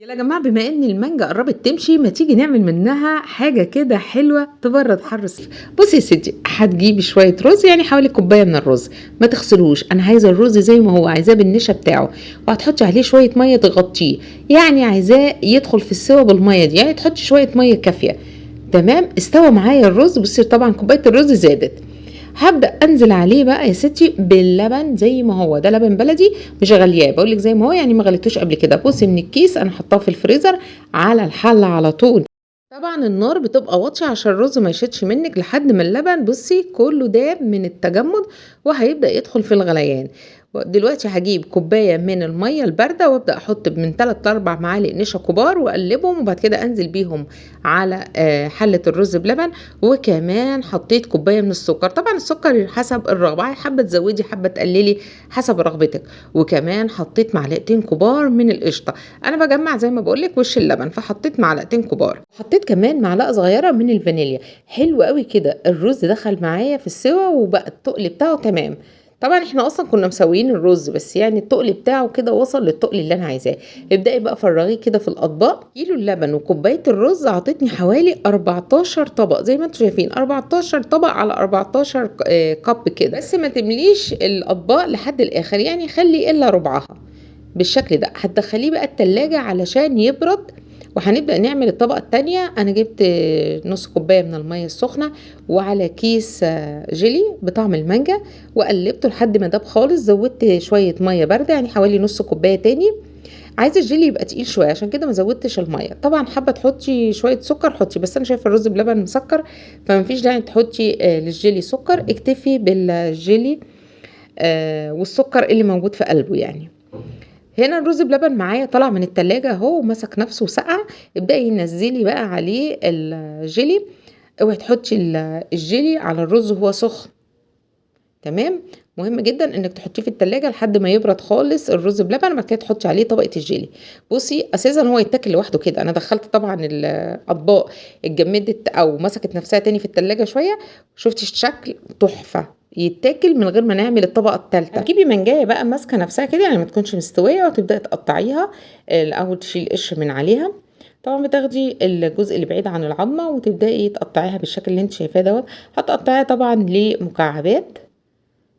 يلا يا جماعة، بما إن المانجا قرّبت تمشي، ما تيجي نعمل منها حاجة كده حلوة تبرّد حَر الصيف. بُصّي يا ستّي، هتجيبي شوية رُز، يعني حوالي كوباية من الرُز، ما تغسلوش، أنا عايزة الرُز زي ما هو، عايزاه بالنشا بتاعه، وهتحطّي عليه شوية مَيّة تغطّيه، يعني عايزاه يدخل في السِوَى بالمَيّة دي، يعني تحطّي شوية مَيّة كافية. تمام، استوى معايا الرُز، بُصّي طبعًا كوباية الرُز زادت، هابدأ أنزل عليه بقى يا ستي باللبن زي ما هو، ده لبن بلدي مش غالياه، باقول لِك زي ما هو يعني ما غليتوش قبل كده، بُصّي من الكيس أنا حاطاه في الفريزر على الحلة على طول. طبعًا النار بتبقى واطية عشان الرز ما يشيطش منِّك لحد ما اللبن بُصّي كُلّه داب من التجمُّد وهيبدأ يدخل في الغليان. دلوقتي هاجيب كوباية من المَيّة الباردة وأبدأ أحُط من 3 ل4 معالق نشا كبار وأقلّبهم وبعد كده أنزل بيهم على حلة الرز بلبن، وكمان حطيت كوباية من السكر، طبعًا السكر حسب الرغبة، حابة تزوّدي حابة تقلّلي حسب رغبتِك، وكمان حطيت معلقتين كبار من القشطة. أنا باجمّع زي ما باقول لِك وِش اللبن، فحطيت معلقتين كبار، حطيت كمان معلقة صغيرة من الفانيليا، حلو أوي كده، الرز دخل معايا في السِوَى وبقى التُقل بتاعه تمام. طبعًا إحنا أصلًا كنا مسويين الرز، بس يعني التُقل بتاعه كده وصل للتُقل اللي أنا عايزاه. ابدئي بقى فرّغيه كده في الأطباق، كيلو اللبن وكوباية الرز عطتني حوالي 14 طبق، زي ما أنتم شايفين 14 طبق على 14 كَب كده، بس ما تمليش الأطباق لحد الآخر، يعني خلّي إلا ربعها. بالشكل ده هتدخليه بقى التلاجة علشان يبرد، وهنبدأ نعمل الطبقة التانية. انا جبت نص كوباية من المية السخنة وعلى كيس جيلي بطعم المانجا، وقلبته لحد ما داب خالص، زودت شوية مية باردة يعني حوالي نص كوباية تاني. عايزه الجيلي يبقى تقيل شويه عشان كده ما زودتش الميه، طبعا حابه تحطي شويه سكر حطي، بس انا شايفه الرز بلبن مسكر فمفيش داعي تحطي للجيلي سكر، اكتفي بالجيلي والسكر اللي موجود في قلبه يعني. هنا الرز بلبن معايا طلع من التلاجة اهو ومسك نفسه وسقع، ابدأي نزلي بقى عليه الجيلي، اوعي تحطي الجيلي على الرز وهو سخن. تمام، مهم جدا انك تحطيه في التلاجة لحد ما يبرد خالص الرز بلبن، بعد كده تحطي عليه طبقة الجيلي. بصي اساسا هو يتاكل لوحده كده، انا دخلت طبعا الاطباق اتجمدت او مسكت نفسها تاني في التلاجة شوية، شفتي الشكل تحفة، يتاكل من غير ما نعمل الطبقة التالتة. هتجيبي منجاية بقى ماسكة نفسها كده يعني ما تكونش مستوية، وتبدأي تقطعيها الاول، تشيل القشر من عليها، طبعا بتاخدي الجزء اللي بعيد عن العظمة وتبدأي تقطعيها بالشكل اللي انت شايفاه دوت. هتقطعيها طبعا لمكعبات،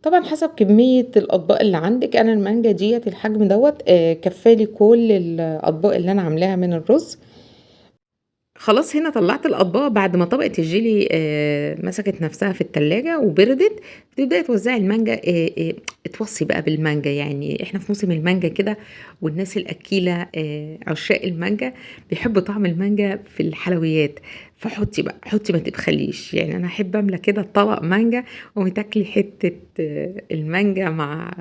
طبعًا حسب كمية الأطباق اللي عندِك، أنا المانجا ديّة الحجم دوّة كفّالي كل الأطباق اللي أنا عاملاها من الرز. خلاص هنا طلّعت الأطباق بعد ما طبقة الجيلي مسكت نفسها في التلاجة وبردت، بتبدئي توزّعي المانجا، اتوصّي بقى بالمانجا، يعني إحنا في موسم المانجا كده، والناس الأكّيلة عشاق المانجا بيحبّوا طعم المانجا في الحلويات، فحُطّي بقى، حُطّي ما تبخليش، يعني أنا أحب أملى كده الطبق مانجا وتاكلي حتّة المانجا مع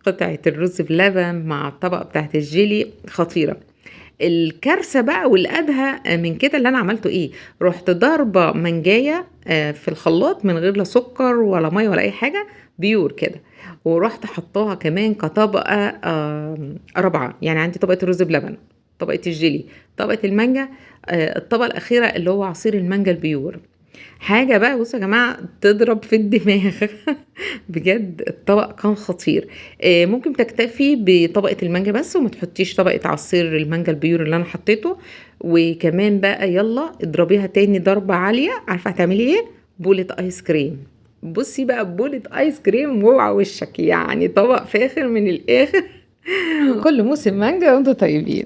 قطعة الرز بلبن مع الطبقة بتاعة الجيلي خطيرة. الكارثة بقى والأدهى من كده اللي أنا عملته إيه، رُحت ضاربة مانجاية في الخلاط من غير لا سكر ولا مَيّة ولا أي حاجة، pure كده، ورُحت حاطاها كمان كطبقة رابعة، يعني عندي طبقة الرز بلبن، طبقة الجيلي، طبقة المانجا، الطبقة الأخيرة اللي هو عصير المانجا الpure. حاجة بقى بُصّوا يا جماعة تضرب في الدماغ بجد الطبق كان خطير. ممكن تكتفي بطبقة المانجا بس وما تحطّيش طبقة عصير المانجا البيور اللي أنا حطّيته، وكمان بقى يالّا اضربيها تاني ضربة عالية، عارفة هتعملي إيه؟ بولة آيس كريم. بُصّي بقى بولة آيس كريم واوعى وشّك، يعني طبق فاخر من الآخر. كل موسم مانجا وأنتم طيبين.